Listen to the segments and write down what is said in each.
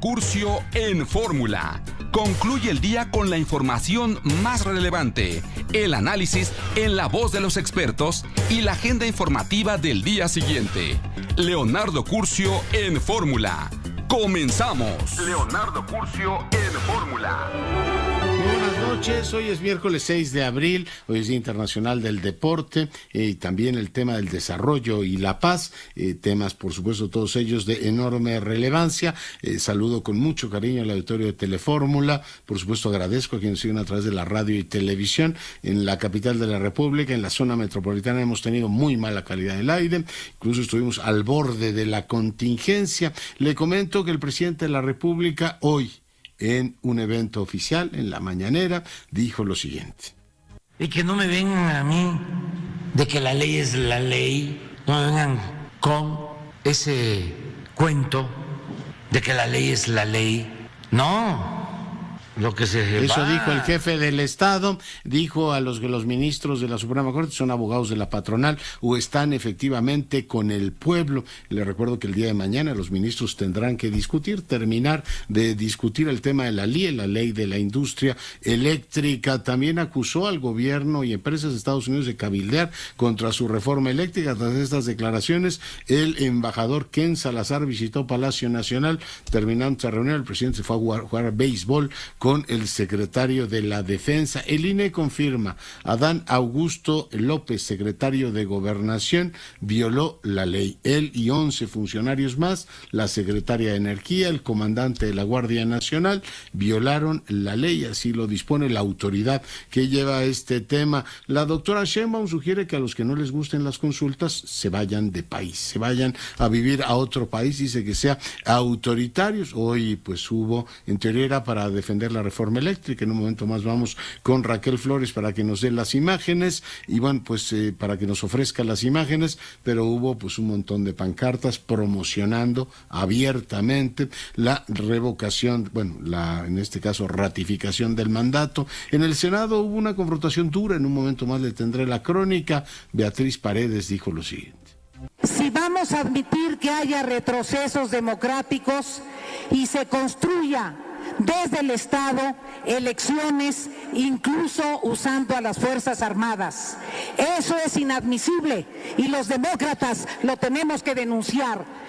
Curcio en Fórmula. Concluye el día con la información más relevante, el análisis en la voz de los expertos y la agenda informativa del día siguiente. Leonardo Curcio en Fórmula. ¡Comenzamos! Leonardo Curcio en Fórmula. Muy buenas noches, hoy es miércoles 6 de abril, hoy es Día Internacional del Deporte y también el tema del desarrollo y la paz, temas por supuesto todos ellos de enorme relevancia. Saludo con mucho cariño al auditorio de Telefórmula, por supuesto agradezco a quienes siguen a través de la radio y televisión. En la capital de la República, en la zona metropolitana, hemos tenido muy mala calidad del aire, incluso estuvimos al borde de la contingencia. Le comento que el presidente de la República hoy, en un evento oficial, en la mañanera, dijo lo siguiente. Y que no me vengan a mí de que la ley es la ley, no me vengan con ese cuento de que la ley es la ley. No. Lo que Eso dijo el jefe del Estado, dijo a los ministros de la Suprema Corte, son abogados de la patronal o están efectivamente con el pueblo. Les recuerdo que el día de mañana los ministros tendrán que terminar de discutir el tema de la LIE, la ley de la industria eléctrica. También acusó al gobierno y empresas de Estados Unidos de cabildear contra su reforma eléctrica. Tras estas declaraciones, el embajador Ken Salazar visitó Palacio Nacional. Terminando esta reunión, el presidente se fue a jugar béisbol con el secretario de la Defensa. El INE confirma, Adán Augusto López, secretario de Gobernación, violó la ley. Él y 11 funcionarios más, la secretaria de Energía, el comandante de la Guardia Nacional, violaron la ley, así lo dispone la autoridad que lleva este tema. La doctora Sheinbaum sugiere que a los que no les gusten las consultas se vayan de país, se vayan a vivir a otro país, dice que sea autoritarios. Hoy pues hubo, en teoría era para defender la reforma eléctrica. En un momento más vamos con Raquel Flores para que nos dé las imágenes y bueno, pues para que nos ofrezca las imágenes, pero hubo pues un montón de pancartas promocionando abiertamente la revocación, en este caso ratificación del mandato. En el Senado hubo una confrontación dura, en un momento más le tendré la crónica. Beatriz Paredes dijo lo siguiente. Si vamos a admitir que haya retrocesos democráticos y se construya desde el Estado elecciones, incluso usando a las Fuerzas Armadas. Eso es inadmisible y los demócratas lo tenemos que denunciar.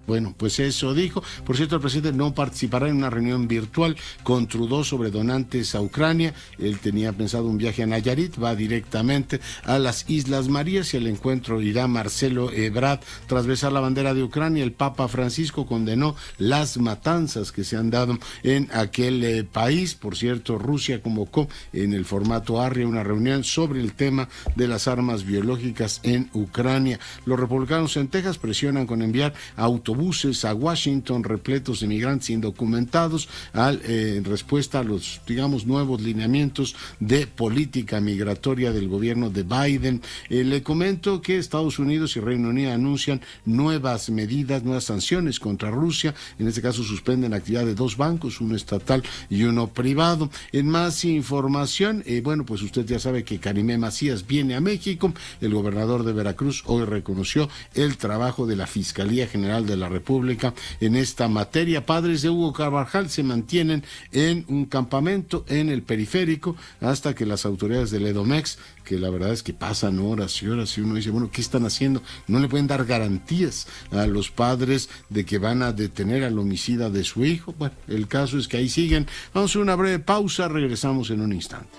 Bueno, pues eso dijo. Por cierto, el presidente no participará en una reunión virtual con Trudeau sobre donantes a Ucrania. Él tenía pensado un viaje a Nayarit, va directamente a las Islas Marías y al encuentro irá Marcelo Ebrard. Tras besar la bandera de Ucrania, el Papa Francisco condenó las matanzas que se han dado en aquel país. Por cierto, Rusia convocó en el formato ARRIA una reunión sobre el tema de las armas biológicas en Ucrania. Los republicanos en Texas presionan con enviar autobuses a Washington repletos de migrantes indocumentados en respuesta a los, nuevos lineamientos de política migratoria del gobierno de Biden. Le comento que Estados Unidos y Reino Unido anuncian nuevas medidas, nuevas sanciones contra Rusia. En este caso suspenden la actividad de 2 bancos, uno estatal y uno privado. En más información, pues usted ya sabe que Karimé Macías viene a México. El gobernador de Veracruz hoy reconoció el trabajo de la Fiscalía General de la República en esta materia. Padres de Hugo Carvajal se mantienen en un campamento en el periférico hasta que las autoridades del Edomex, que la verdad es que pasan horas y horas y uno dice, ¿qué están haciendo? No le pueden dar garantías a los padres de que van a detener al homicida de su hijo. Bueno, el caso es que ahí siguen. Vamos a una breve pausa, regresamos en un instante.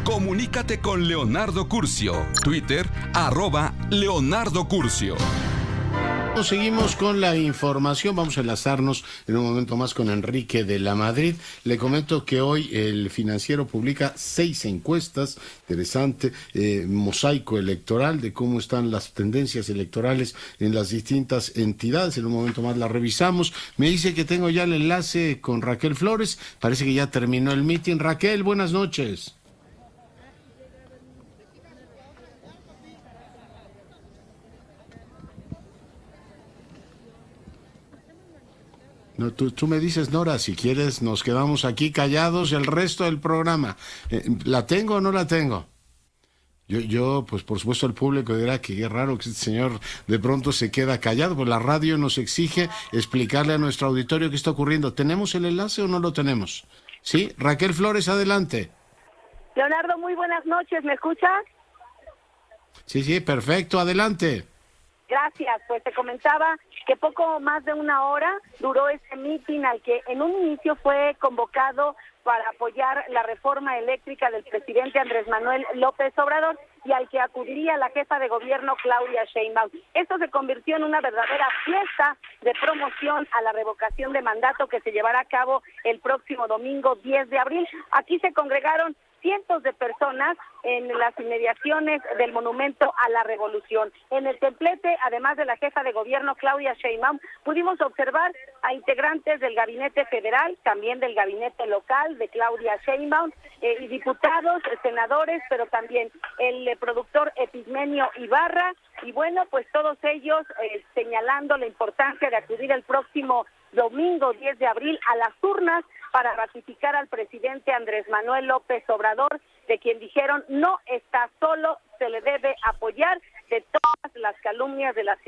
Comunícate con Leonardo Curcio. Twitter, @Leonardo Curcio. Seguimos con la información, vamos a enlazarnos en un momento más con Enrique de la Madrid. Le comento que hoy el Financiero publica 6 encuestas, interesante, mosaico electoral de cómo están las tendencias electorales en las distintas entidades. En un momento más la revisamos. Me dice que tengo ya el enlace con Raquel Flores, parece que ya terminó el meeting. Raquel, buenas noches. No, tú me dices, Nora, si quieres nos quedamos aquí callados el resto del programa. ¿La tengo o no la tengo? Yo, pues por supuesto el público dirá que qué raro que este señor de pronto se queda callado, pues la radio nos exige explicarle a nuestro auditorio qué está ocurriendo. ¿Tenemos el enlace o no lo tenemos? Sí, Raquel Flores, adelante. Leonardo, muy buenas noches, ¿me escuchas? Sí, perfecto, adelante. Gracias, pues te comentaba que poco más de una hora duró este mitin al que en un inicio fue convocado para apoyar la reforma eléctrica del presidente Andrés Manuel López Obrador y al que acudiría la jefa de gobierno Claudia Sheinbaum. Esto se convirtió en una verdadera fiesta de promoción a la revocación de mandato que se llevará a cabo el próximo domingo 10 de abril. Aquí se congregaron cientos de personas en las inmediaciones del Monumento a la Revolución. En el templete, además de la jefa de gobierno Claudia Sheinbaum, pudimos observar a integrantes del gabinete federal, también del gabinete local de Claudia Sheinbaum, y diputados, senadores, pero también el productor Epigmenio Ibarra, y bueno, pues todos ellos señalando la importancia de acudir el próximo domingo 10 de abril a las urnas para ratificar al presidente Andrés Manuel López Obrador, de quien dijeron no está solo, se le debe apoyar de todas las calumnias de las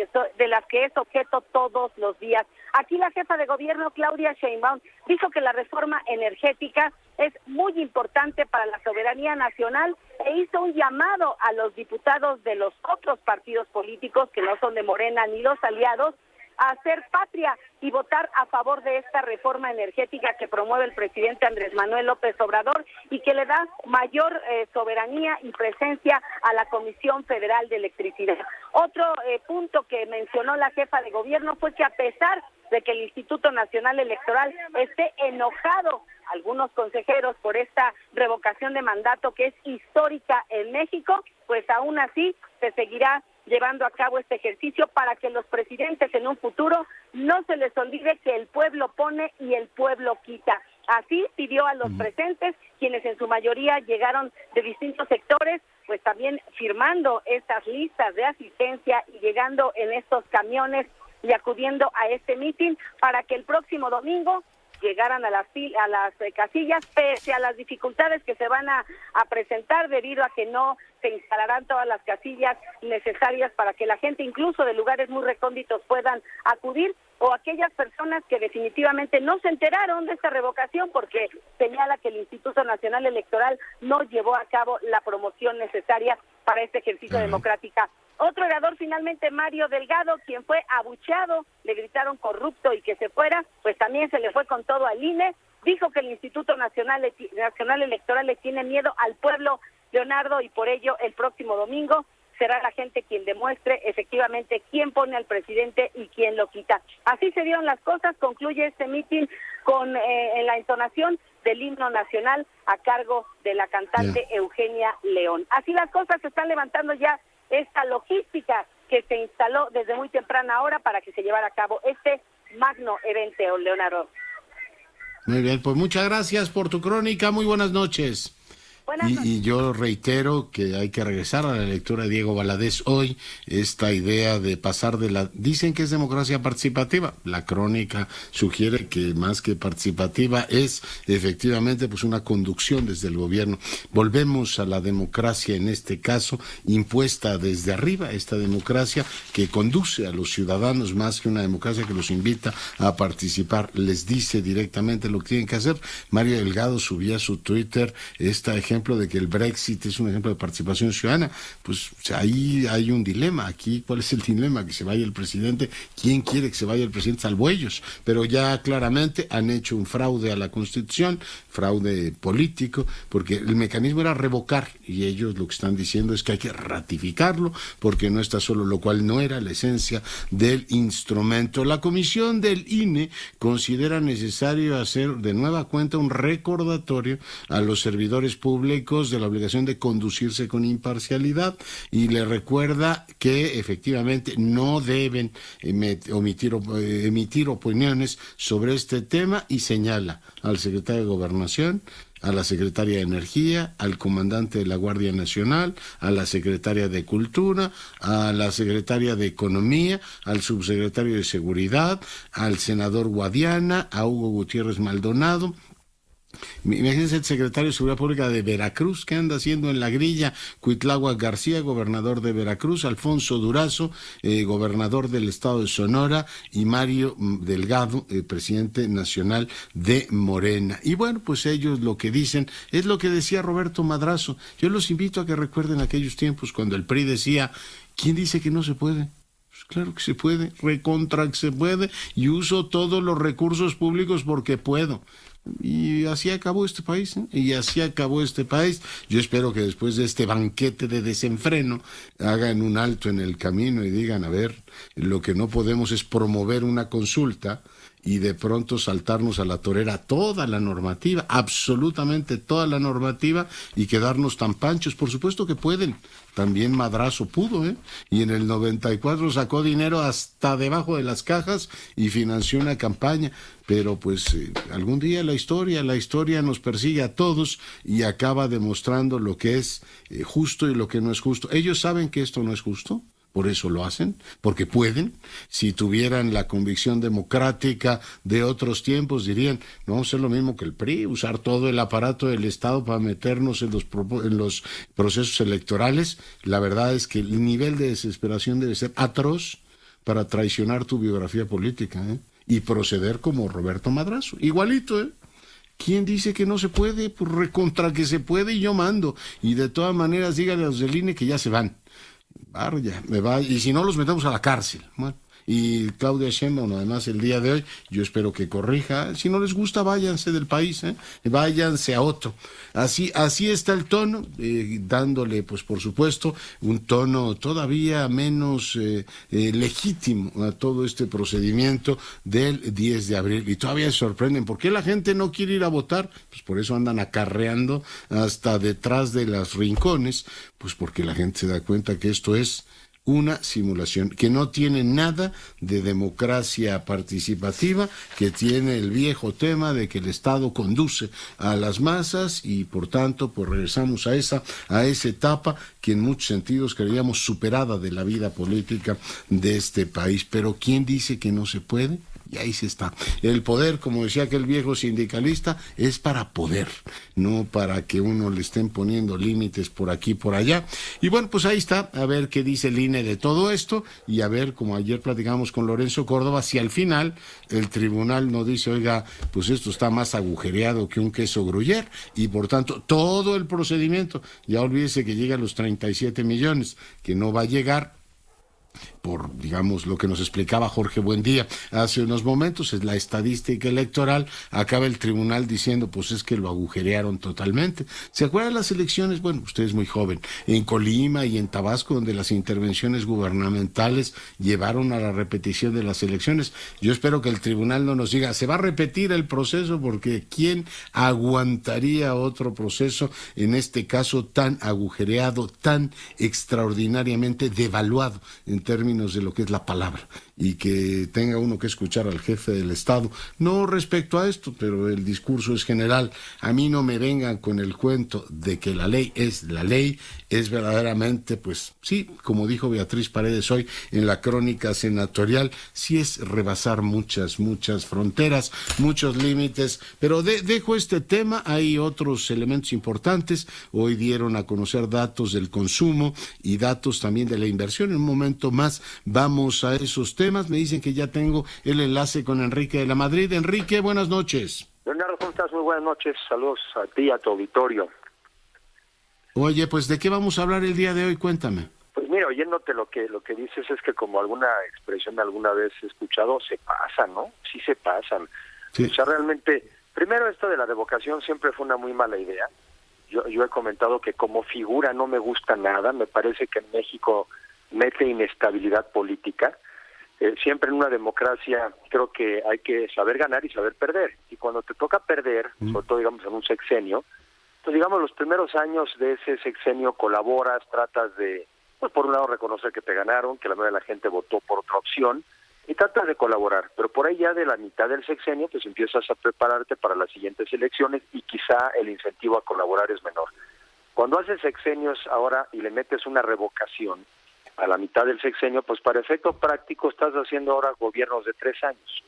que es objeto todos los días. Aquí la jefa de gobierno Claudia Sheinbaum dijo que la reforma energética es muy importante para la soberanía nacional e hizo un llamado a los diputados de los otros partidos políticos que no son de Morena ni los aliados a hacer patria y votar a favor de esta reforma energética que promueve el presidente Andrés Manuel López Obrador y que le da mayor soberanía y presencia a la Comisión Federal de Electricidad. Otro punto que mencionó la jefa de gobierno fue que a pesar de que el Instituto Nacional Electoral esté enojado, algunos consejeros, por esta revocación de mandato que es histórica en México, pues aún así se seguirá llevando a cabo este ejercicio para que los presidentes en un futuro no se les olvide que el pueblo pone y el pueblo quita. Así pidió a los presentes, quienes en su mayoría llegaron de distintos sectores, pues también firmando estas listas de asistencia y llegando en estos camiones y acudiendo a este mitin para que el próximo domingo llegaran a las casillas, pese a las dificultades que se van a presentar debido a que no se instalarán todas las casillas necesarias para que la gente, incluso de lugares muy recónditos, puedan acudir, o aquellas personas que definitivamente no se enteraron de esta revocación porque señala que el Instituto Nacional Electoral no llevó a cabo la promoción necesaria para este ejercicio democrático. Otro orador, finalmente, Mario Delgado, quien fue abucheado, le gritaron corrupto y que se fuera, pues también se le fue con todo al INE, dijo que el Instituto Nacional Electoral le tiene miedo al pueblo, Leonardo, y por ello el próximo domingo será la gente quien demuestre efectivamente quién pone al presidente y quién lo quita. Así se dieron las cosas, concluye este mitin con en la entonación del himno nacional a cargo de la cantante Eugenia León. Así las cosas, se están levantando ya esta logística que se instaló desde muy temprana hora para que se llevara a cabo este magno evento, Leonardo. Muy bien, pues muchas gracias por tu crónica, muy buenas noches. Y yo reitero que hay que regresar a la lectura de Diego Valadez hoy, esta idea de pasar de la... Dicen que es democracia participativa, la crónica sugiere que más que participativa es efectivamente pues una conducción desde el gobierno. Volvemos a la democracia, en este caso, impuesta desde arriba, esta democracia que conduce a los ciudadanos más que una democracia que los invita a participar, les dice directamente lo que tienen que hacer. Mario Delgado subía a su Twitter este ejemplo de que el Brexit es un ejemplo de participación ciudadana. Pues o sea, ahí hay un dilema. Aquí, ¿cuál es el dilema? Que se vaya el presidente. ¿Quién quiere que se vaya el presidente? Salvo ellos. Pero ya claramente han hecho un fraude a la Constitución, fraude político, porque el mecanismo era revocar, y ellos lo que están diciendo es que hay que ratificarlo, porque no está solo, lo cual no era la esencia del instrumento. La comisión del INE considera necesario hacer de nueva cuenta un recordatorio a los servidores públicos de la obligación de conducirse con imparcialidad, y le recuerda que efectivamente no deben emitir opiniones sobre este tema, y señala al secretario de Gobernación, a la secretaria de Energía, al comandante de la Guardia Nacional, a la secretaria de Cultura, a la secretaria de Economía, al subsecretario de Seguridad, al senador Guadiana, a Hugo Gutiérrez Maldonado, Imagínense el secretario de Seguridad Pública de Veracruz, ¿qué anda haciendo en la grilla? Cuitláhuac García, gobernador de Veracruz, Alfonso Durazo, gobernador del estado de Sonora, y Mario Delgado, presidente nacional de Morena. Y bueno, pues ellos lo que dicen es lo que decía Roberto Madrazo. Yo los invito a que recuerden aquellos tiempos cuando el PRI decía, ¿quién dice que no se puede? Pues claro que se puede, recontra que se puede, y uso todos los recursos públicos porque puedo. Y así acabó este país, ¿eh? Y así acabó este país. Yo espero que después de este banquete de desenfreno hagan un alto en el camino y digan, a ver, lo que no podemos es promover una consulta y de pronto saltarnos a la torera toda la normativa, absolutamente toda la normativa, y quedarnos tan panchos. Por supuesto que pueden. También Madrazo pudo, ¿eh? Y en el 94 sacó dinero hasta debajo de las cajas y financió una campaña. Pero pues algún día la historia nos persigue a todos y acaba demostrando lo que es justo y lo que no es justo. Ellos saben que esto no es justo. Por eso lo hacen, porque pueden. Si tuvieran la convicción democrática de otros tiempos, dirían, no vamos a hacer lo mismo que el PRI, usar todo el aparato del Estado para meternos en los procesos electorales. La verdad es que el nivel de desesperación debe ser atroz para traicionar tu biografía política, ¿eh? Y proceder como Roberto Madrazo, igualito, ¿eh? ¿Quién dice que no se puede? Pues recontra que se puede y yo mando. Y de todas maneras, díganle a los del INE que ya se van. Vaya, y si no los metemos a la cárcel. Bueno, y Claudia Sheinbaum, además, el día de hoy, yo espero que corrija. Si no les gusta, váyanse del país, váyanse a otro. Así está el tono, dándole, pues por supuesto, un tono todavía menos legítimo a todo este procedimiento del 10 de abril. Y todavía se sorprenden. ¿Por qué la gente no quiere ir a votar? Pues por eso andan acarreando hasta detrás de los rincones, pues porque la gente se da cuenta que esto es una simulación, que no tiene nada de democracia participativa, que tiene el viejo tema de que el Estado conduce a las masas y por tanto pues regresamos a esa etapa que en muchos sentidos creíamos superada de la vida política de este país. Pero ¿quién dice que no se puede? Y ahí se está. El poder, como decía aquel viejo sindicalista, es para poder, no para que uno le estén poniendo límites por aquí y por allá. Y bueno, pues ahí está, a ver qué dice el INE de todo esto, y a ver, como ayer platicamos con Lorenzo Córdoba, si al final el tribunal no dice, oiga, pues esto está más agujereado que un queso gruyère, y por tanto, todo el procedimiento, ya olvídese que llega a los 37 millones, que no va a llegar, por, digamos, lo que nos explicaba Jorge Buendía hace unos momentos, es la estadística electoral. Acaba el tribunal diciendo, pues es que lo agujerearon totalmente. ¿Se acuerdan las elecciones? Bueno, usted es muy joven, en Colima y en Tabasco, donde las intervenciones gubernamentales llevaron a la repetición de las elecciones. Yo espero que el tribunal no nos diga, se va a repetir el proceso, porque ¿quién aguantaría otro proceso, en este caso tan agujereado, tan extraordinariamente devaluado en términos de lo que es la palabra, y que tenga uno que escuchar al jefe del Estado, no respecto a esto, pero el discurso es general? A mí no me vengan con el cuento de que la ley, es verdaderamente, pues sí, como dijo Beatriz Paredes hoy en la crónica senatorial, sí es rebasar muchas fronteras, muchos límites, pero dejo este tema. Hay otros elementos importantes. Hoy dieron a conocer datos del consumo y datos también de la inversión. En un momento más vamos a esos temas. Me dicen que ya tengo el enlace con Enrique de la Madrid. Enrique, buenas noches. Leonardo, ¿cómo estás? Muy buenas noches. Saludos a ti y a tu auditorio. Oye, pues ¿de qué vamos a hablar el día de hoy? Cuéntame. Pues mira, oyéndote lo que dices, es que como alguna expresión alguna vez he escuchado, se pasan, ¿no? Sí se pasan. Sí. O sea, realmente, primero esto de la revocación siempre fue una muy mala idea. Yo he comentado que como figura no me gusta nada. Me parece que en México mete inestabilidad política. Siempre en una democracia creo que hay que saber ganar y saber perder. Y cuando te toca perder, sobre todo digamos en un sexenio, pues digamos los primeros años de ese sexenio colaboras, tratas de, pues por un lado reconocer que te ganaron, que la mayoría de la gente votó por otra opción, y tratas de colaborar. Pero por ahí ya de la mitad del sexenio, pues empiezas a prepararte para las siguientes elecciones y quizá el incentivo a colaborar es menor. Cuando haces sexenios ahora y le metes una revocación a la mitad del sexenio, pues para efecto práctico estás haciendo ahora gobiernos de 3 años.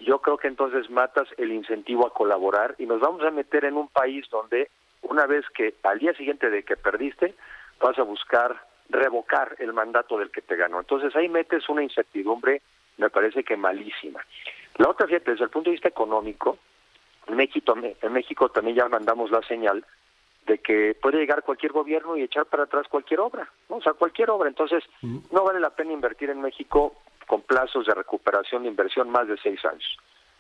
yo creo que entonces matas el incentivo a colaborar y nos vamos a meter en un país donde una vez que al día siguiente de que perdiste, vas a buscar revocar el mandato del que te ganó. Entonces ahí metes una incertidumbre, me parece que malísima. La otra, fíjate, desde el punto de vista económico, en México también ya mandamos la señal de que puede llegar cualquier gobierno y echar para atrás cualquier obra, ¿no? O sea, cualquier obra. Entonces, no vale la pena invertir en México con plazos de recuperación de inversión más de 6 años.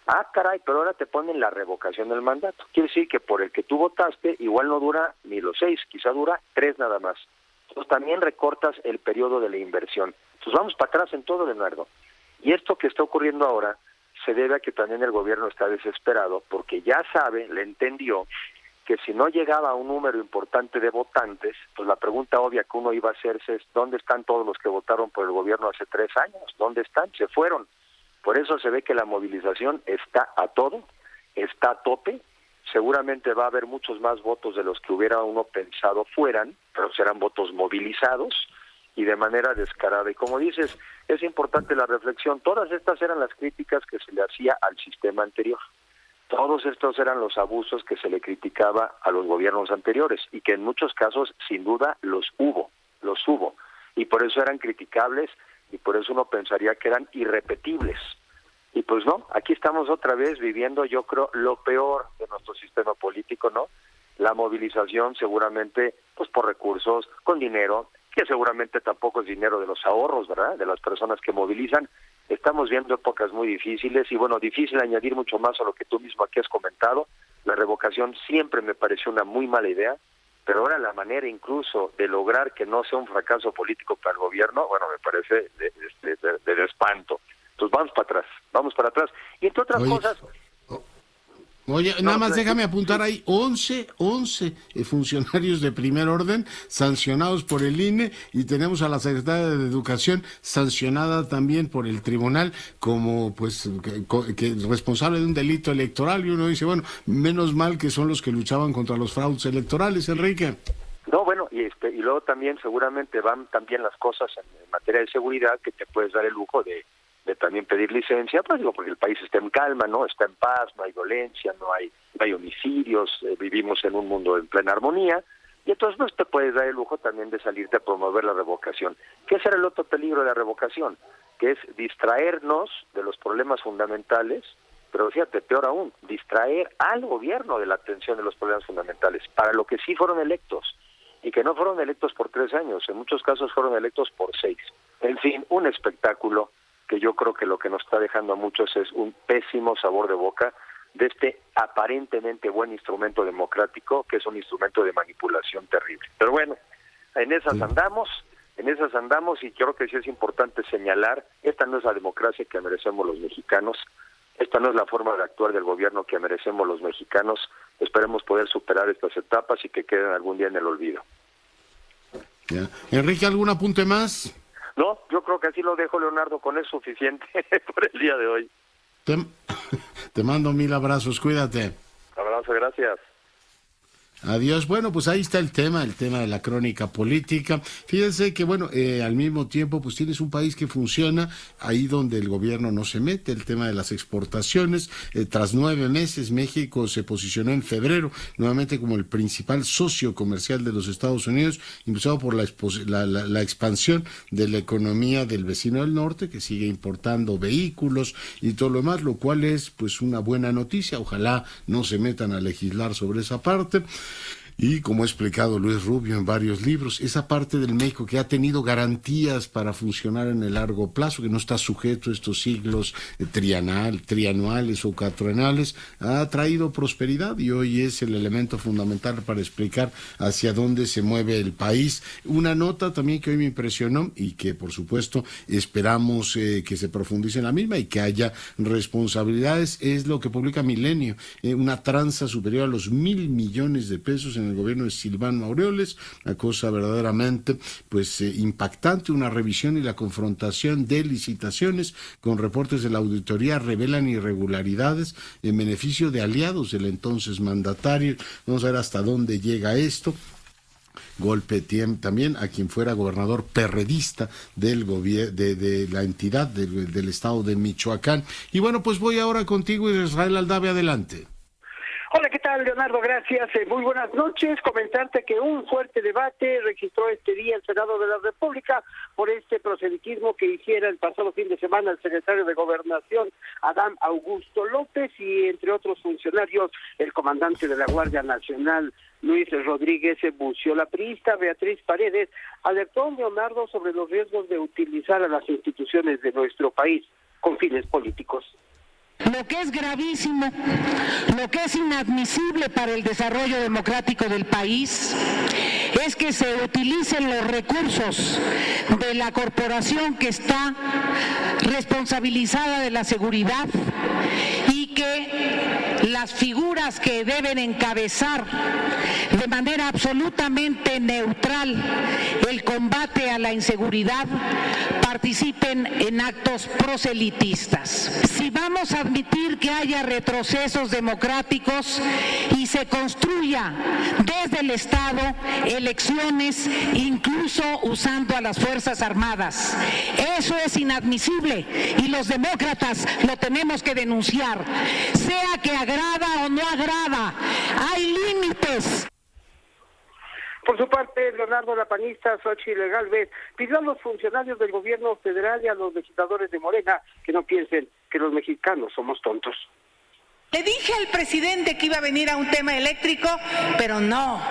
Ah, caray, pero ahora te ponen la revocación del mandato. Quiere decir que por el que tú votaste, igual no dura ni los 6, quizá dura 3 nada más. Entonces también recortas el periodo de la inversión. Entonces vamos para atrás en todo, Leonardo. Y esto que está ocurriendo ahora se debe a que también el gobierno está desesperado porque ya sabe, le entendió, que si no llegaba a un número importante de votantes, pues la pregunta obvia que uno iba a hacerse es ¿dónde están todos los que votaron por el gobierno hace 3 años? ¿Dónde están? Se fueron. Por eso se ve que la movilización está a todo, está a tope. Seguramente va a haber muchos más votos de los que hubiera uno pensado fueran, pero serán votos movilizados y de manera descarada. Y como dices, es importante la reflexión. Todas estas eran las críticas que se le hacía al sistema anterior. Todos estos eran los abusos que se le criticaba a los gobiernos anteriores y que en muchos casos, sin duda, los hubo. Y por eso eran criticables y por eso uno pensaría que eran irrepetibles. Y pues no, aquí estamos otra vez viviendo, yo creo, lo peor de nuestro sistema político, ¿no? La movilización seguramente, pues por recursos, con dinero, que seguramente tampoco es dinero de los ahorros, ¿verdad?, de las personas que movilizan. Estamos viendo épocas muy difíciles y bueno, difícil añadir mucho más a lo que tú mismo aquí has comentado. La revocación siempre me pareció una muy mala idea, pero ahora la manera incluso de lograr que no sea un fracaso político para el gobierno, bueno, me parece de espanto. Entonces vamos para atrás. Y entre otras cosas... Oye, nada más déjame apuntar ahí, 11 funcionarios de primer orden sancionados por el INE y tenemos a la secretaria de Educación sancionada también por el tribunal como pues que responsable de un delito electoral y uno dice, bueno, menos mal que son los que luchaban contra los fraudes electorales, Enrique. No, bueno, y luego también seguramente van también las cosas en materia de seguridad que te puedes dar el lujo de también pedir licencia, pues digo, porque el país está en calma, ¿no? Está en paz, no hay violencia, no hay homicidios, vivimos en un mundo en plena armonía, y entonces pues te puedes dar el lujo también de salirte a promover la revocación. ¿Qué será el otro peligro de la revocación? Que es distraernos de los problemas fundamentales, pero fíjate, peor aún, distraer al gobierno de la atención de los problemas fundamentales, para lo que sí fueron electos, y que no fueron electos por 3 años, en muchos casos fueron electos por 6. En fin, un espectáculo que yo creo que lo que nos está dejando a muchos es un pésimo sabor de boca de este aparentemente buen instrumento democrático, que es un instrumento de manipulación terrible. Pero bueno, en esas andamos y creo que sí es importante señalar, esta no es la democracia que merecemos los mexicanos, esta no es la forma de actuar del gobierno que merecemos los mexicanos. Esperemos poder superar estas etapas y que queden algún día en el olvido. Ya. Enrique, ¿algún apunte más? No, yo creo que así lo dejo, Leonardo, con eso es suficiente por el día de hoy. Te mando 1000 abrazos, cuídate. Abrazo, gracias. Adiós. Bueno, pues ahí está el tema de la crónica política. Fíjense que, bueno, al mismo tiempo, pues tienes un país que funciona ahí donde el gobierno no se mete, el tema de las exportaciones. Tras 9 meses, México se posicionó en febrero nuevamente como el principal socio comercial de los Estados Unidos, impulsado por la expansión de la economía del vecino del norte, que sigue importando vehículos y todo lo demás, lo cual es, pues, una buena noticia. Ojalá no se metan a legislar sobre esa parte. Y como ha explicado Luis Rubio en varios libros, esa parte del México que ha tenido garantías para funcionar en el largo plazo, que no está sujeto a estos ciclos trianuales o cuatrienales, ha traído prosperidad y hoy es el elemento fundamental para explicar hacia dónde se mueve el país. Una nota también que hoy me impresionó y que por supuesto esperamos que se profundice en la misma y que haya responsabilidades, es lo que publica Milenio, una tranza superior a los 1,000 millones de pesos en el gobierno de Silvano Aureoles, una cosa verdaderamente pues impactante. Una revisión y la confrontación de licitaciones con reportes de la auditoría revelan irregularidades en beneficio de aliados del entonces mandatario. Vamos a ver hasta dónde llega esto. golpe también a quien fuera gobernador perredista del de la entidad del estado de Michoacán. Y bueno, pues voy ahora contigo, Israel Aldave, adelante. Hola, ¿qué tal, Leonardo? Gracias. Muy buenas noches. Comentarte que un fuerte debate registró este día el Senado de la República por este proselitismo que hiciera el pasado fin de semana el secretario de Gobernación, Adán Augusto López, y entre otros funcionarios, el comandante de la Guardia Nacional, Luis Rodríguez Bucio. La priista Beatriz Paredes alertó, Leonardo, sobre los riesgos de utilizar a las instituciones de nuestro país con fines políticos. Lo que es gravísimo, lo que es inadmisible para el desarrollo democrático del país es que se utilicen los recursos de la corporación que está responsabilizada de la seguridad y que las figuras que deben encabezar de manera absolutamente neutral el combate a la inseguridad participen en actos proselitistas. Si vamos a admitir que haya retrocesos democráticos y se construya desde el Estado elecciones, incluso usando a las Fuerzas Armadas, eso es inadmisible y los demócratas lo tenemos que denunciar, sea que agrada o no agrada, hay límites. Por su parte, Leonardo, la panista Xóchitl Gálvez pidió a los funcionarios del gobierno federal y a los legisladores de Morena que no piensen que los mexicanos somos tontos. Le dije al presidente que iba a venir a un tema eléctrico, pero no,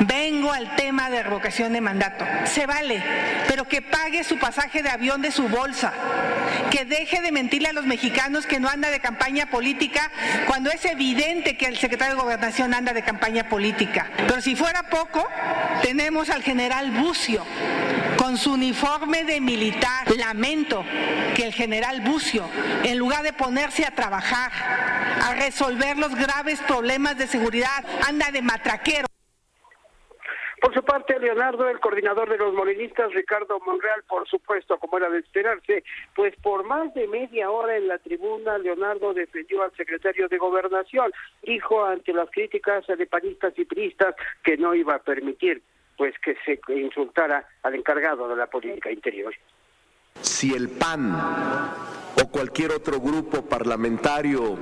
vengo al tema de revocación de mandato. Se vale, pero que pague su pasaje de avión de su bolsa, que deje de mentirle a los mexicanos que no anda de campaña política cuando es evidente que el secretario de Gobernación anda de campaña política. Pero si fuera poco, tenemos al general Bucio con su uniforme de militar. Lamento que el general Bucio, en lugar de ponerse a trabajar, a resolver los graves problemas de seguridad, anda de matraquero. Por su parte, Leonardo, el coordinador de los morenistas, Ricardo Monreal, por supuesto, como era de esperarse, pues por más de media hora en la tribuna, Leonardo defendió al secretario de Gobernación. Dijo ante las críticas de panistas y priistas que no iba a permitir pues que se insultara al encargado de la política interior. Si el PAN o cualquier otro grupo parlamentario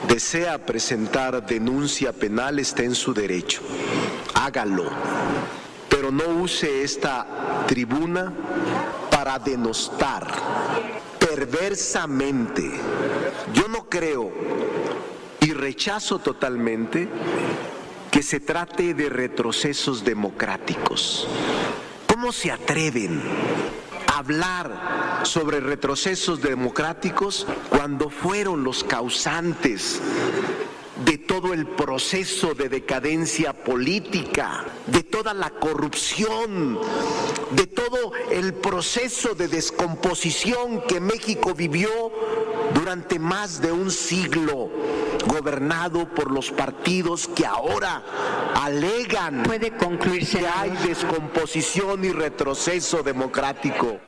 desea presentar denuncia penal, está en su derecho. Hágalo, pero no use esta tribuna para denostar perversamente. Yo no creo y rechazo totalmente que se trate de retrocesos democráticos. ¿Cómo se atreven a hablar sobre retrocesos democráticos cuando fueron los causantes de todo el proceso de decadencia política, de toda la corrupción, de todo el proceso de descomposición que México vivió durante más de un siglo, gobernado por los partidos que ahora alegan que hay descomposición y retroceso democrático?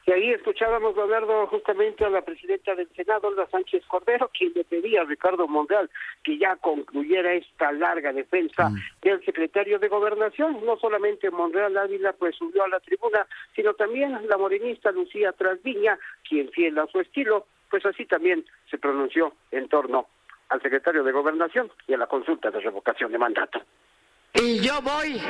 Y ahí escuchábamos, Leonardo, justamente a la presidenta del Senado, Olga Sánchez Cordero, quien le pedía a Ricardo Monreal que ya concluyera esta larga defensa del secretario de Gobernación. No solamente Monreal Ávila pues subió a la tribuna, sino también la morenista Lucía Trasviña, quien, fiel a su estilo, pues así también se pronunció en torno al secretario de Gobernación y a la consulta de revocación de mandato. Y yo voy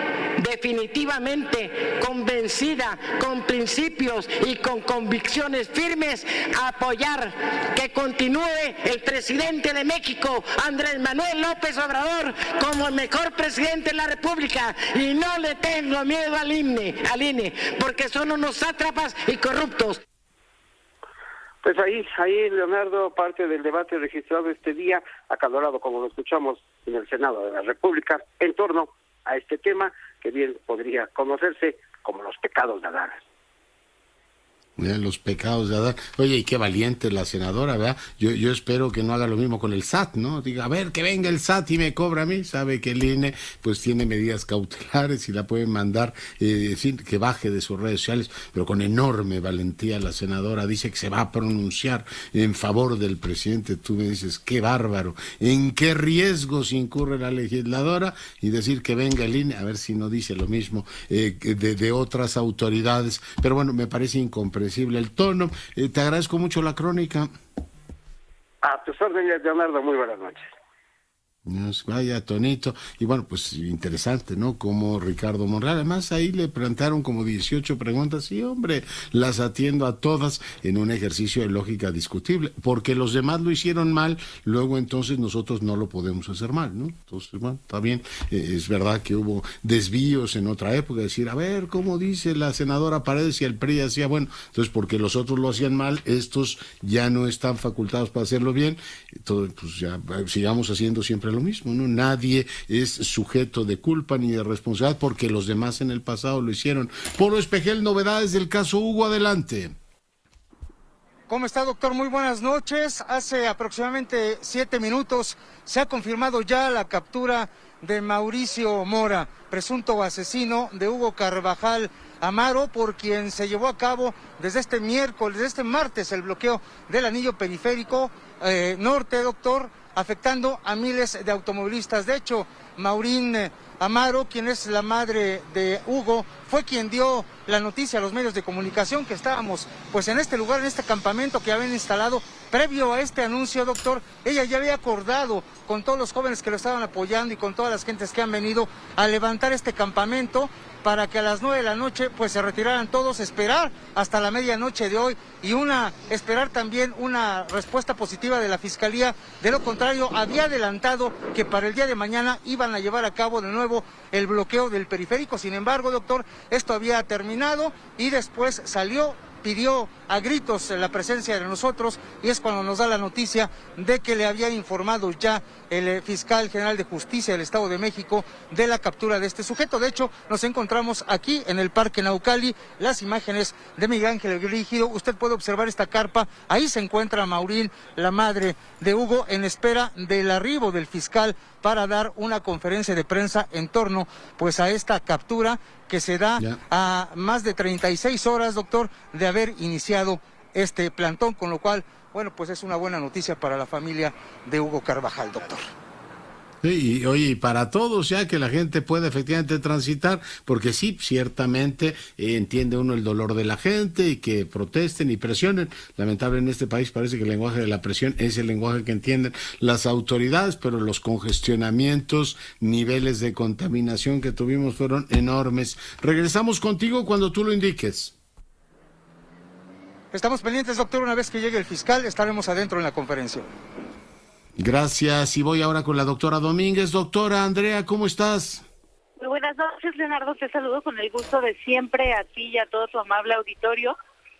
definitivamente convencida, con principios y con convicciones firmes, a apoyar que continúe el presidente de México, Andrés Manuel López Obrador, como el mejor presidente de la República. Y no le tengo miedo al INE, porque son unos sátrapas y corruptos. Pues ahí, Leonardo, parte del debate registrado este día, acalorado como lo escuchamos en el Senado de la República, en torno a este tema que bien podría conocerse como los pecados de Adán. Los pecados de Adán. Oye, y qué valiente la senadora, ¿verdad? Yo espero que no haga lo mismo con el SAT, ¿no? Diga, a ver, que venga el SAT y me cobra a mí. Sabe que el INE pues tiene medidas cautelares y la pueden mandar, decir, que baje de sus redes sociales, pero con enorme valentía la senadora dice que se va a pronunciar en favor del presidente. Tú me dices, qué bárbaro, en qué riesgos incurre la legisladora, y decir que venga el INE, a ver si no dice lo mismo de otras autoridades. Pero bueno, me parece incomprensible el tono. Te agradezco mucho la crónica. A tus órdenes, Leonardo, muy buenas noches. Vaya tonito, y bueno, pues interesante, ¿no? Como Ricardo Monreal, además ahí le plantearon como 18 preguntas y hombre, las atiendo a todas en un ejercicio de lógica discutible, porque los demás lo hicieron mal, luego entonces nosotros no lo podemos hacer mal, ¿no? Entonces, bueno, está bien, es verdad que hubo desvíos en otra época, decir, a ver, ¿cómo dice la senadora Paredes y el PRI hacía? Bueno, entonces porque los otros lo hacían mal, estos ya no están facultados para hacerlo bien, entonces pues ya sigamos haciendo siempre lo mismo, ¿no? Nadie es sujeto de culpa ni de responsabilidad porque los demás en el pasado lo hicieron. Polo Espejel, novedades del caso Hugo, adelante. ¿Cómo está, doctor? Muy buenas noches. Hace aproximadamente 7 minutos se ha confirmado ya la captura de Mauricio Mora, presunto asesino de Hugo Carvajal Amaro, por quien se llevó a cabo desde este martes, el bloqueo del anillo periférico norte, doctor, afectando a miles de automovilistas. De hecho, Maurín Amaro, quien es la madre de Hugo, fue quien dio la noticia a los medios de comunicación que estábamos pues en este lugar, en este campamento que habían instalado. Previo a este anuncio, doctor, ella ya había acordado con todos los jóvenes que lo estaban apoyando y con todas las gentes que han venido a levantar este campamento para que a las 9 de la noche pues se retiraran todos, esperar hasta la medianoche de hoy y esperar también una respuesta positiva de la Fiscalía. De lo contrario, había adelantado que para el día de mañana iban a llevar a cabo de nuevo el bloqueo del periférico. Sin embargo, doctor, esto había terminado y después pidió a gritos la presencia de nosotros y es cuando nos da la noticia de que le había informado ya el fiscal general de justicia del Estado de México de la captura de este sujeto. De hecho, nos encontramos aquí en el Parque Naucali, las imágenes de Miguel Ángel Rígido. Usted puede observar esta carpa, ahí se encuentra Maurín, la madre de Hugo, en espera del arribo del fiscal para dar una conferencia de prensa en torno pues a esta captura que se da a más de 36 horas, doctor, de haber iniciado este plantón, con lo cual, bueno, pues es una buena noticia para la familia de Hugo Carvajal, doctor. Sí, y oye, y para todos ya que la gente pueda efectivamente transitar, porque sí, ciertamente entiende uno el dolor de la gente y que protesten y presionen. Lamentablemente en este país parece que el lenguaje de la presión es el lenguaje que entienden las autoridades, pero los congestionamientos, niveles de contaminación que tuvimos fueron enormes. Regresamos contigo cuando tú lo indiques. Estamos pendientes, doctor, una vez que llegue el fiscal estaremos adentro en la conferencia. Gracias, y voy ahora con la doctora Domínguez. Doctora Andrea, ¿cómo estás? Muy buenas noches, Leonardo, te saludo con el gusto de siempre a ti y a todo tu amable auditorio.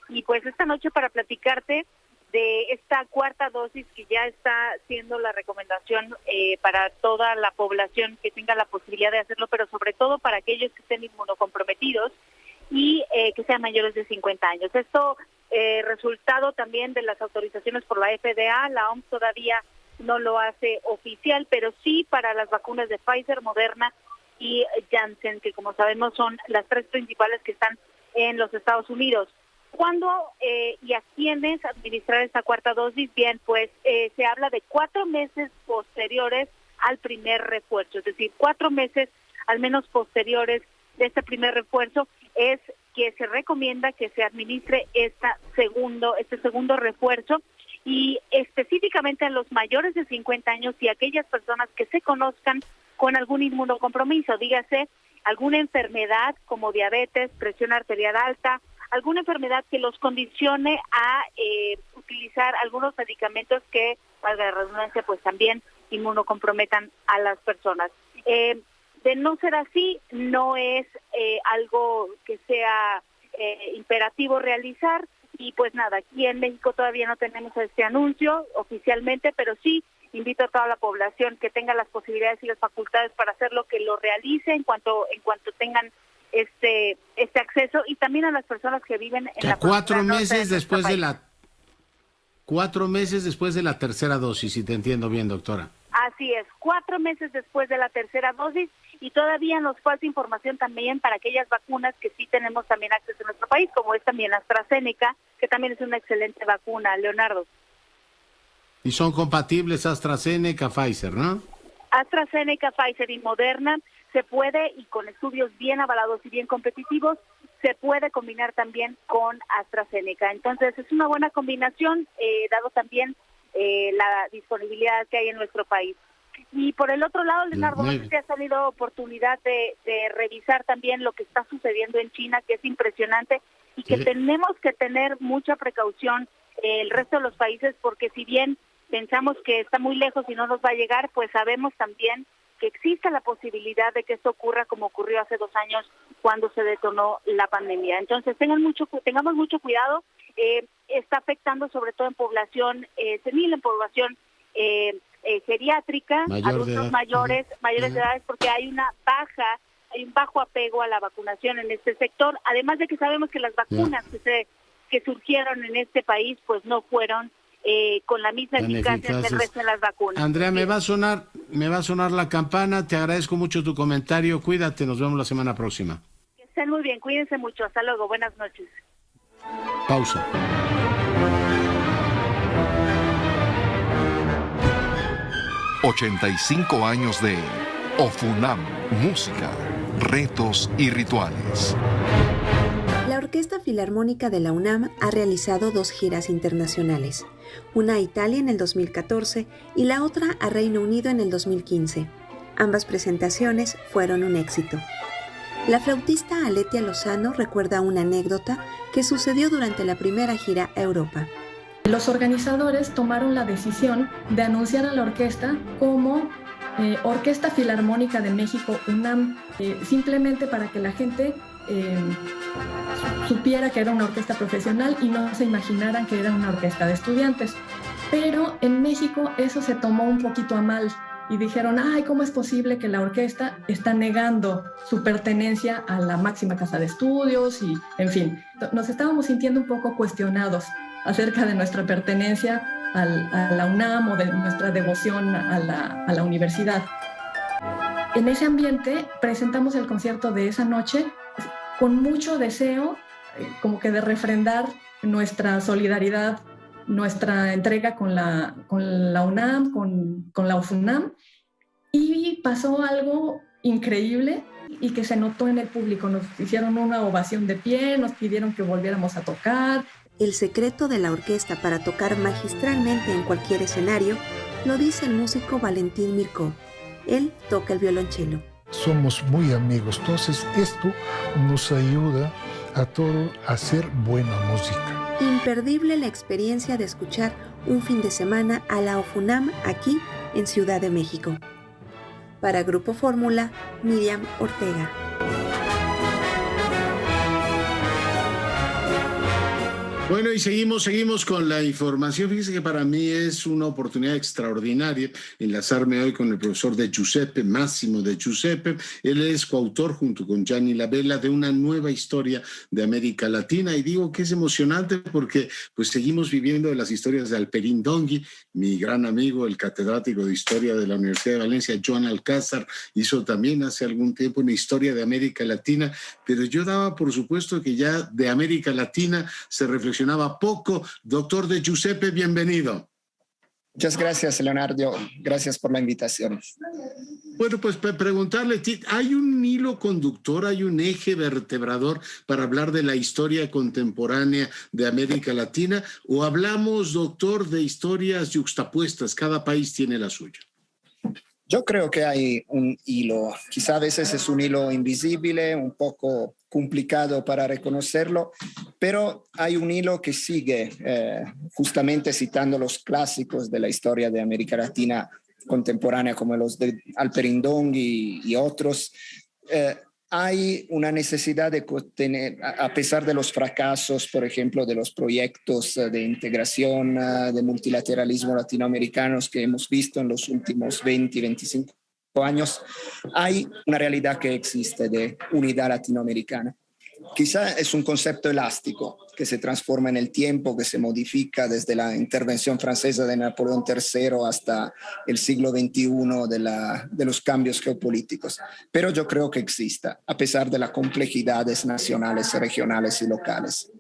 Y pues esta noche para platicarte de esta cuarta dosis que ya está siendo la recomendación para toda la población que tenga la posibilidad de hacerlo, pero sobre todo para aquellos que estén inmunocomprometidos y que sean mayores de 50 años. Esto resultado también de las autorizaciones por la FDA, la OMS todavía no lo hace oficial, pero sí para las vacunas de Pfizer, Moderna y Janssen, que como sabemos son las tres principales que están en los Estados Unidos. ¿Cuándo y a quiénes administrar esta cuarta dosis? Bien, pues se habla de 4 meses posteriores al primer refuerzo, es decir, 4 meses al menos posteriores de este primer refuerzo es que se recomienda que se administre este segundo refuerzo, y específicamente a los mayores de 50 años y aquellas personas que se conozcan con algún inmunocompromiso, dígase alguna enfermedad como diabetes, presión arterial alta, alguna enfermedad que los condicione a utilizar algunos medicamentos que, valga la redundancia, pues también inmunocomprometan a las personas. De no ser así, no es algo que sea imperativo realizar. Y pues nada, aquí en México todavía no tenemos este anuncio oficialmente, pero sí invito a toda la población que tenga las posibilidades y las facultades para hacerlo, que lo realice en cuanto tengan este acceso, y también a las personas que viven en la 4 meses después de la 4 meses después de la tercera dosis, si te entiendo bien, doctora. Así es, 4 meses después de la tercera dosis, y todavía nos falta información también para aquellas vacunas que sí tenemos también acceso en nuestro país, como es también AstraZeneca, que también es una excelente vacuna, Leonardo. Y son compatibles AstraZeneca, Pfizer, ¿no? AstraZeneca, Pfizer y Moderna se puede, y con estudios bien avalados y bien competitivos, se puede combinar también con AstraZeneca. Entonces es una buena combinación, dado también la disponibilidad que hay en nuestro país. Y por el otro lado, Leonardo, no sé si has tenido oportunidad de revisar también lo que está sucediendo en China, que es impresionante, y que tenemos que tener mucha precaución el resto de los países, porque si bien pensamos que está muy lejos y no nos va a llegar, pues sabemos también que existe la posibilidad de que esto ocurra como ocurrió hace 2 años cuando se detonó la pandemia. Entonces tengamos mucho cuidado. Está afectando sobre todo en población senil, en población geriátrica, adultos mayores de edad, porque hay un bajo apego a la vacunación en este sector, además de que sabemos que las vacunas que surgieron en este país pues no fueron con la misma eficacia que el resto de las vacunas. Andrea, me va a sonar la campana, te agradezco mucho tu comentario, cuídate, nos vemos la semana próxima. Que estén muy bien, cuídense mucho, hasta luego, buenas noches. Pausa. ...85 años de OFUNAM, música, retos y rituales. La Orquesta Filarmónica de la UNAM ha realizado 2 giras internacionales, una a Italia en el 2014 y la otra a Reino Unido en el 2015. Ambas presentaciones fueron un éxito. La flautista Aletia Lozano recuerda una anécdota que sucedió durante la primera gira a Europa. Los organizadores tomaron la decisión de anunciar a la orquesta como Orquesta Filarmónica de México UNAM, simplemente para que la gente supiera que era una orquesta profesional y no se imaginaran que era una orquesta de estudiantes. Pero en México eso se tomó un poquito a mal y dijeron, ay, ¿cómo es posible que la orquesta está negando su pertenencia a la máxima casa de estudios? Y, en fin, nos estábamos sintiendo un poco cuestionados acerca de nuestra pertenencia a la UNAM o de nuestra devoción a la universidad. En ese ambiente presentamos el concierto de esa noche con mucho deseo, como que de refrendar nuestra solidaridad, nuestra entrega con la UNAM, con la OFUNAM, y pasó algo increíble y que se notó en el público. Nos hicieron una ovación de pie, nos pidieron que volviéramos a tocar. El secreto de la orquesta para tocar magistralmente en cualquier escenario lo dice el músico Valentín Mirko. Él toca el violonchelo. Somos muy amigos, entonces esto nos ayuda a todos a hacer buena música. Imperdible la experiencia de escuchar un fin de semana a la OFUNAM aquí en Ciudad de México. Para Grupo Fórmula, Miriam Ortega. Bueno, y seguimos con la información. Fíjese que para mí es una oportunidad extraordinaria enlazarme hoy con el profesor De Giuseppe, Massimo De Giuseppe. Él es coautor, junto con Gianni Labella, de una nueva historia de América Latina. Y digo que es emocionante porque pues seguimos viviendo de las historias de Alperín Dongui. Mi gran amigo, el catedrático de Historia de la Universidad de Valencia, Joan Alcázar, hizo también hace algún tiempo una historia de América Latina. Pero yo daba por supuesto que ya de América Latina se reflexionaba poco. Doctor De Giuseppe, bienvenido. Muchas gracias, Leonardo. Gracias por la invitación. Bueno, pues preguntarle, ¿hay un hilo conductor, hay un eje vertebrador para hablar de la historia contemporánea de América Latina? ¿O hablamos, doctor, de historias yuxtapuestas? Cada país tiene la suya. Yo creo que hay un hilo. Quizá a veces es un hilo invisible, un poco complicado para reconocerlo, pero hay un hilo que sigue, justamente citando los clásicos de la historia de América Latina contemporánea, como los de Alperín Dongui y otros. Hay una necesidad de tener, a pesar de los fracasos, por ejemplo, de los proyectos de integración, de multilateralismo latinoamericanos que hemos visto en los últimos 20 y 25 años, hay una realidad que existe de unidad latinoamericana. Quizá es un concepto elástico que se transforma en el tiempo, que se modifica desde la intervención francesa de Napoleón III hasta el siglo XXI de los cambios geopolíticos. Pero yo creo que exista, a pesar de las complejidades nacionales, regionales y locales.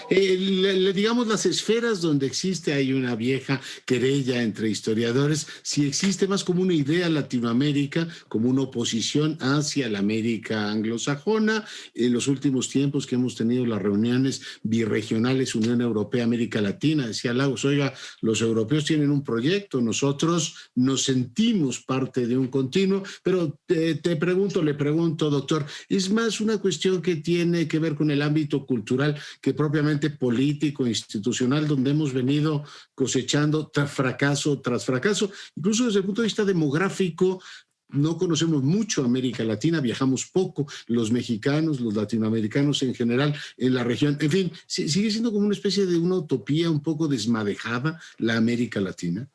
Digamos, las esferas donde existe, hay una vieja querella entre historiadores, si existe más como una idea Latinoamérica, como una oposición hacia la América anglosajona. En los últimos tiempos que hemos tenido las reuniones birregionales Unión Europea, América Latina, decía Lagos, oiga, los europeos tienen un proyecto, nosotros nos sentimos parte de un continuo, pero le pregunto, doctor, ¿es más una cuestión que tiene que ver con el ámbito cultural que propiamente político, institucional, donde hemos venido cosechando fracaso tras fracaso? Incluso desde el punto de vista demográfico, no conocemos mucho América Latina, viajamos poco, los mexicanos, los latinoamericanos en general, en la región. En fin, sigue siendo como una especie de una utopía un poco desmadejada la América Latina.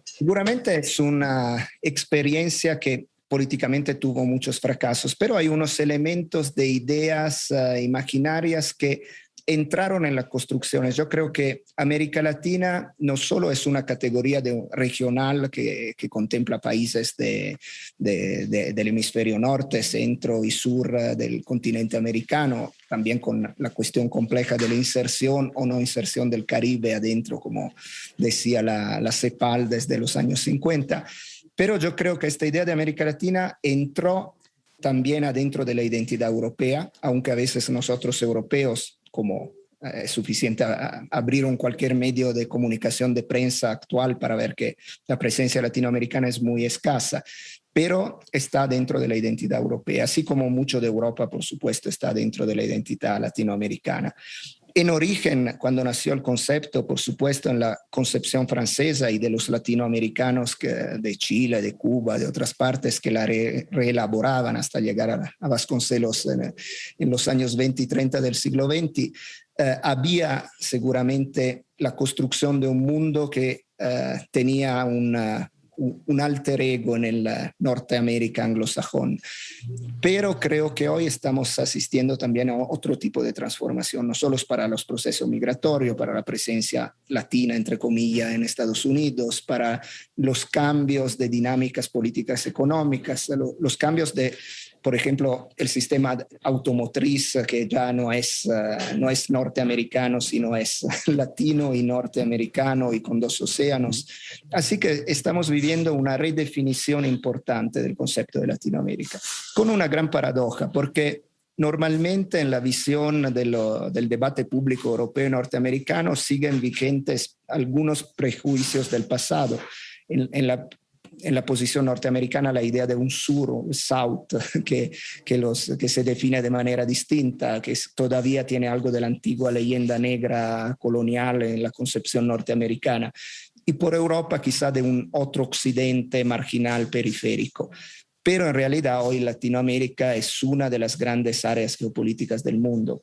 Seguramente es una experiencia que políticamente tuvo muchos fracasos, pero hay unos elementos de ideas imaginarias que entraron en las construcciones. Yo creo que América Latina no solo es una categoría regional que contempla países del hemisferio norte, centro y sur del continente americano, también con la cuestión compleja de la inserción o no inserción del Caribe adentro, como decía la CEPAL desde los años 50. Pero yo creo que esta idea de América Latina entró también adentro de la identidad europea, aunque a veces nosotros europeos, como es suficiente abrir cualquier medio de comunicación de prensa actual para ver que la presencia latinoamericana es muy escasa, pero está dentro de la identidad europea, así como mucho de Europa, por supuesto, está dentro de la identidad latinoamericana. En origen, cuando nació el concepto, por supuesto, en la concepción francesa y de los latinoamericanos de Chile, de Cuba, de otras partes que la reelaboraban hasta llegar a Vasconcelos en los años 20 y 30 del siglo XX, había seguramente la construcción de un mundo que tenía un alter ego en el Norteamérica anglosajón. Pero creo que hoy estamos asistiendo también a otro tipo de transformación, no solo para los procesos migratorios, para la presencia latina, entre comillas, en Estados Unidos, para los cambios de dinámicas políticas económicas, los cambios de, por ejemplo, el sistema automotriz, que ya no es norteamericano, sino es latino y norteamericano y con dos océanos. Así que estamos viviendo una redefinición importante del concepto de Latinoamérica, con una gran paradoja, porque normalmente en la visión del debate público europeo y norteamericano siguen vigentes algunos prejuicios del pasado. En la posición norteamericana la idea de un sur, South, que se define de manera distinta, que todavía tiene algo de la antigua leyenda negra colonial en la concepción norteamericana, y por Europa quizá de un otro occidente marginal periférico. Pero en realidad hoy Latinoamérica es una de las grandes áreas geopolíticas del mundo,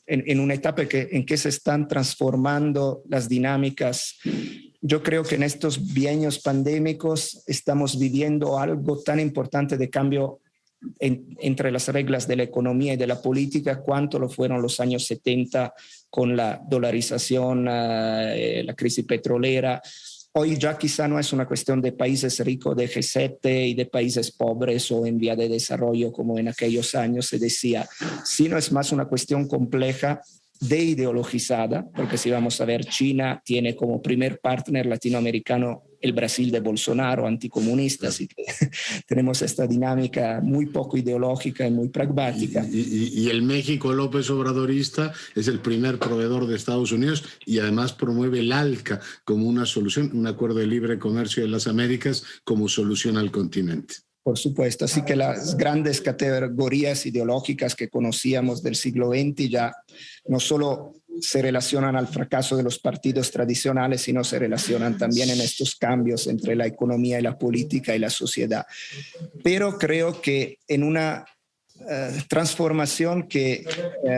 en una etapa en que se están transformando las dinámicas. Yo creo que en estos bienios pandémicos estamos viviendo algo tan importante de cambio entre las reglas de la economía y de la política, cuanto lo fueron los años 70 con la dolarización, la crisis petrolera. Hoy ya quizá no es una cuestión de países ricos de G7 y de países pobres o en vía de desarrollo como en aquellos años se decía, sino es más una cuestión compleja de ideologizada, porque si vamos a ver, China tiene como primer partner latinoamericano el Brasil de Bolsonaro, anticomunista, así que tenemos esta dinámica muy poco ideológica y muy pragmática. Y el México López Obradorista es el primer proveedor de Estados Unidos y además promueve el ALCA como una solución, un acuerdo de libre comercio de las Américas como solución al continente. Por supuesto, así que las grandes categorías ideológicas que conocíamos del siglo XX ya no solo se relacionan al fracaso de los partidos tradicionales, sino se relacionan también en estos cambios entre la economía y la política y la sociedad. Pero creo que en una transformación que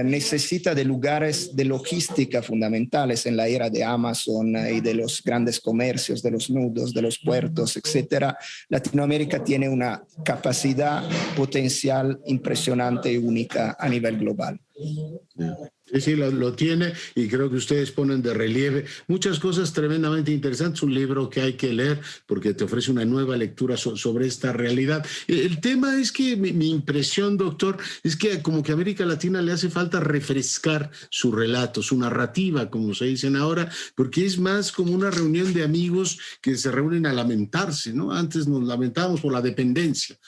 necesita de lugares de logística fundamentales en la era de Amazon y de los grandes comercios, de los nudos, de los puertos, etcétera. Latinoamérica tiene una capacidad potencial impresionante y única a nivel global. Sí, sí, lo tiene, y creo que ustedes ponen de relieve muchas cosas tremendamente interesantes. Un libro que hay que leer porque te ofrece una nueva lectura sobre esta realidad. El tema es que mi impresión, doctor, es que como que a América Latina le hace falta refrescar su relato, su narrativa, como se dicen ahora, porque es más como una reunión de amigos que se reúnen a lamentarse, ¿no? Antes nos lamentábamos por la dependencia.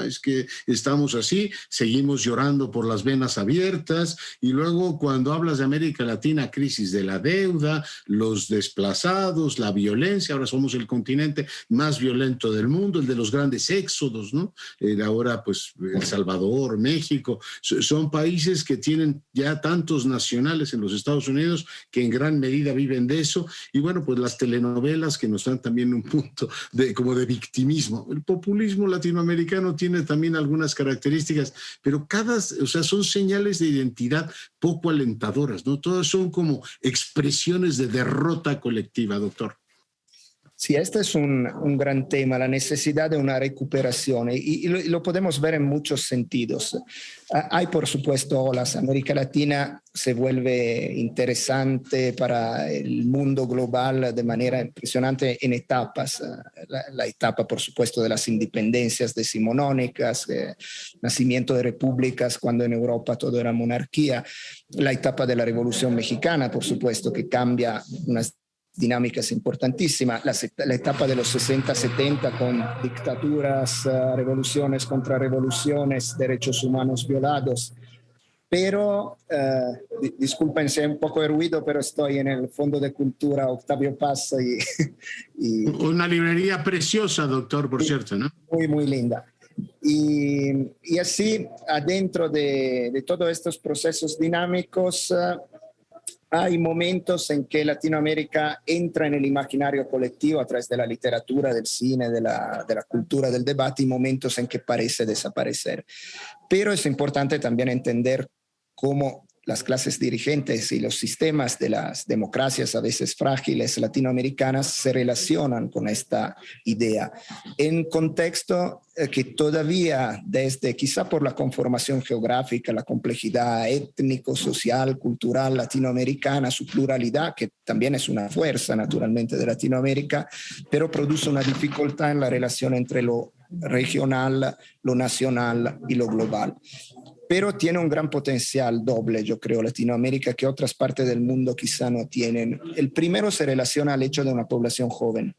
Es que estamos así, seguimos llorando por las venas abiertas, y luego cuando hablas de América Latina, crisis de la deuda, los desplazados, la violencia. Ahora somos el continente más violento del mundo, el de los grandes éxodos, ¿no? Ahora, pues, El Salvador, México, son países que tienen ya tantos nacionales en los Estados Unidos que en gran medida viven de eso. Y bueno, pues las telenovelas que nos dan también un punto como de victimismo. El populismo latinoamericano tiene también algunas características, pero son señales de identidad poco alentadoras, ¿no? Todas son como expresiones de derrota colectiva, doctor. Sí, este es un gran tema, la necesidad de una recuperación, y lo podemos ver en muchos sentidos. Hay, por supuesto, olas. América Latina se vuelve interesante para el mundo global de manera impresionante en etapas. La etapa, por supuesto, de las independencias decimonónicas, nacimiento de repúblicas cuando en Europa todo era monarquía. La etapa de la Revolución Mexicana, por supuesto, que cambia unas dinámicas importantísimas, la etapa de los 60-70 con dictaduras, revoluciones contra revoluciones, derechos humanos violados. Pero, disculpen si hay un poco de ruido, pero estoy en el Fondo de Cultura Octavio Paz. Una librería preciosa, doctor, por cierto, ¿no? Muy, muy linda. Y así, adentro de todos estos procesos dinámicos, hay momentos en que Latinoamérica entra en el imaginario colectivo a través de la literatura, del cine, de la cultura, del debate, y momentos en que parece desaparecer. Pero es importante también entender cómo las clases dirigentes y los sistemas de las democracias a veces frágiles latinoamericanas se relacionan con esta idea en contexto que todavía desde quizá por la conformación geográfica, la complejidad étnico, social, cultural latinoamericana, su pluralidad, que también es una fuerza naturalmente de Latinoamérica, pero produce una dificultad en la relación entre lo regional, lo nacional y lo global. Pero tiene un gran potencial doble, yo creo, Latinoamérica, que otras partes del mundo quizá no tienen. El primero se relaciona al hecho de una población joven,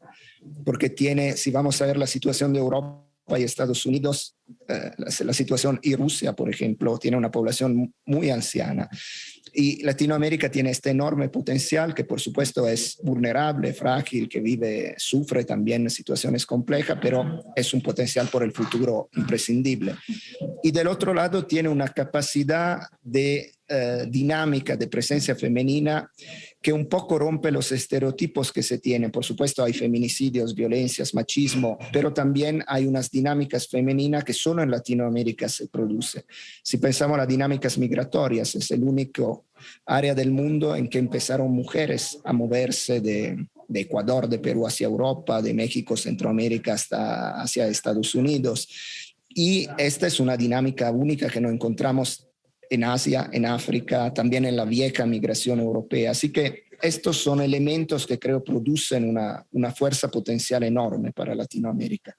porque tiene, si vamos a ver la situación de Europa y Estados Unidos, la situación, y Rusia, por ejemplo, tiene una población muy anciana. Y Latinoamérica tiene este enorme potencial que por supuesto es vulnerable, frágil, que sufre también situaciones complejas, pero es un potencial por el futuro imprescindible. Y del otro lado tiene una capacidad de dinámica de presencia femenina que un poco rompe los estereotipos que se tienen. Por supuesto hay feminicidios, violencias, machismo, pero también hay unas dinámicas femeninas que solo en Latinoamérica se producen. Si pensamos en las dinámicas migratorias, es el único área del mundo en que empezaron mujeres a moverse de Ecuador, de Perú hacia Europa, de México, Centroamérica hacia Estados Unidos. Y esta es una dinámica única que no encontramos en Asia, en África, también en la vieja migración europea. Así que estos son elementos que creo producen una fuerza potencial enorme para Latinoamérica.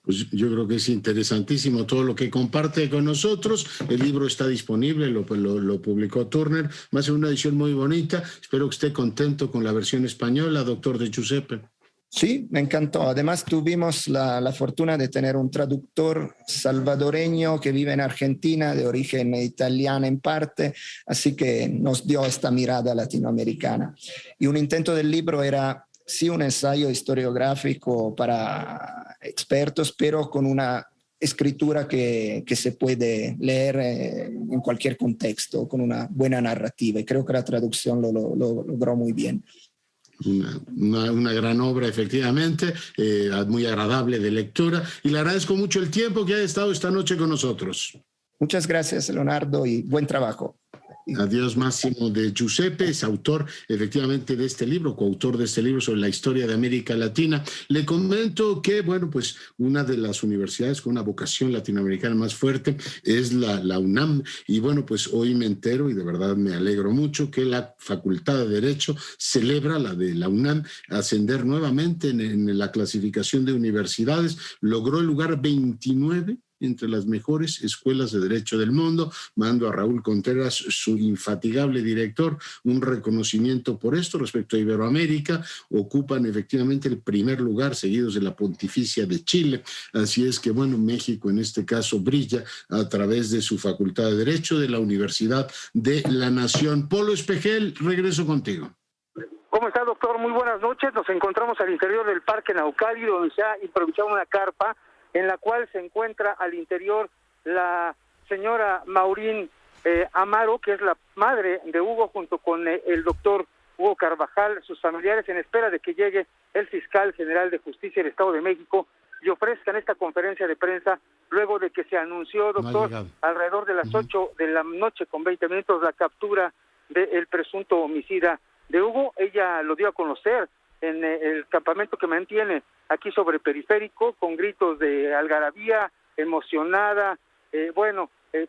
Pues yo creo que es interesantísimo todo lo que comparte con nosotros. El libro está disponible, lo publicó Turner, más en una edición muy bonita. Espero que esté contento con la versión española, doctor De Giuseppe. Sí, me encantó. Además tuvimos la fortuna de tener un traductor salvadoreño que vive en Argentina, de origen italiano en parte, así que nos dio esta mirada latinoamericana. Y un intento del libro era sí un ensayo historiográfico para expertos, pero con una escritura que se puede leer en cualquier contexto, con una buena narrativa. Y creo que la traducción lo logró muy bien. Una gran obra, efectivamente, muy agradable de lectura, y le agradezco mucho el tiempo que ha estado esta noche con nosotros. Muchas gracias, Leonardo, y buen trabajo. Adiós, Máximo de Giuseppe, es autor efectivamente de este libro, coautor de este libro sobre la historia de América Latina. Le comento que, bueno, pues una de las universidades con una vocación latinoamericana más fuerte es la UNAM, y bueno, pues hoy me entero, y de verdad me alegro mucho, que la Facultad de Derecho celebra, la de la UNAM, ascender nuevamente en la clasificación de universidades, logró el lugar 29 entre las mejores escuelas de derecho del mundo. Mando a Raúl Contreras, su infatigable director, un reconocimiento por esto. Respecto a Iberoamérica, ocupan efectivamente el primer lugar, seguidos de la Pontificia de Chile. Así es que, bueno, México en este caso brilla a través de su Facultad de Derecho de la Universidad de la Nación. Polo Espejel, regreso contigo. ¿Cómo está, doctor? Muy buenas noches. Nos encontramos al interior del Parque Naucali, donde se ha improvisado una carpa en la cual se encuentra al interior la señora Maurín Amaro, que es la madre de Hugo, junto con el doctor Hugo Carvajal, sus familiares, en espera de que llegue el fiscal general de justicia del Estado de México y ofrezcan esta conferencia de prensa luego de que se anunció, doctor, alrededor de las 8 de la noche con 20 minutos la captura del presunto homicida de Hugo. Ella lo dio a conocer en el campamento que mantiene aquí sobre Periférico, con gritos de algarabía, emocionada,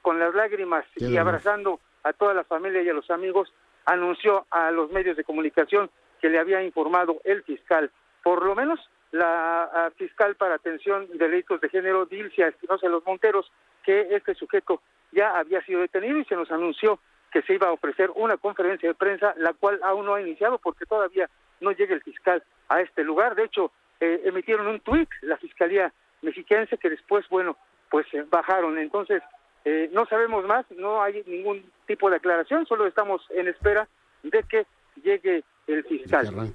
con las lágrimas y abrazando a toda la familia y a los amigos, anunció a los medios de comunicación que le había informado el fiscal. Por lo menos la fiscal para atención de delitos de género, Dilcia Espinosa de los Monteros, que este sujeto ya había sido detenido, y se nos anunció que se iba a ofrecer una conferencia de prensa, la cual aún no ha iniciado porque todavía no llega el fiscal a este lugar. De hecho, emitieron un tuit la Fiscalía Mexiquense, que después, bajaron. Entonces, no sabemos más, no hay ningún tipo de aclaración, solo estamos en espera de que llegue el fiscal.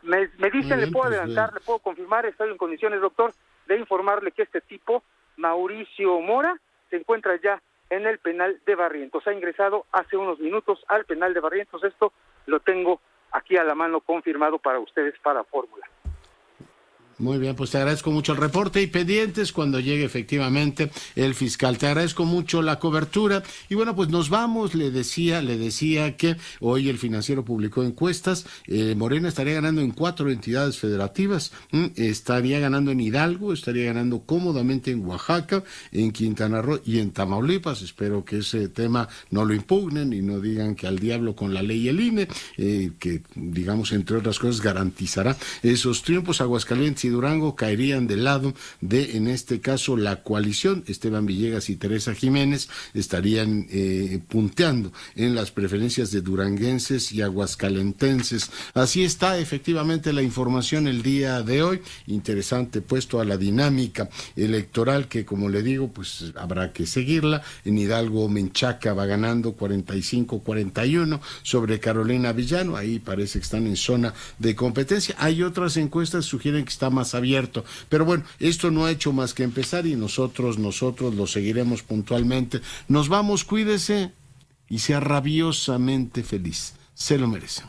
Me dicen, le puedo adelantar, le puedo confirmar, estoy en condiciones, doctor, de informarle que este tipo, Mauricio Mora, se encuentra ya en el penal de Barrientos. Ha ingresado hace unos minutos al penal de Barrientos. Esto lo tengo aquí a la mano, confirmado para ustedes, para Fórmula. Muy bien, pues te agradezco mucho el reporte y pendientes cuando llegue efectivamente el fiscal. Te agradezco mucho la cobertura y bueno, pues nos vamos. Le decía que hoy el Financiero publicó encuestas. Morena estaría ganando en 4 entidades federativas, estaría ganando en Hidalgo, estaría ganando cómodamente en Oaxaca, en Quintana Roo y en Tamaulipas. Espero que ese tema no lo impugnen y no digan que al diablo con la ley y el INE, que digamos entre otras cosas garantizará esos triunfos. Aguascalientes y Durango caerían del lado de, en este caso, la coalición. Esteban Villegas y Teresa Jiménez estarían punteando en las preferencias de duranguenses y aguascalentenses. Así está efectivamente la información el día de hoy. Interesante puesto a la dinámica electoral que, como le digo, pues habrá que seguirla. En Hidalgo, Menchaca va ganando 45-41 sobre Carolina Villano. Ahí parece que están en zona de competencia. Hay otras encuestas que sugieren que está más abierto, pero bueno, esto no ha hecho más que empezar y nosotros lo seguiremos puntualmente. Nos vamos, cuídese y sea rabiosamente feliz, se lo merece.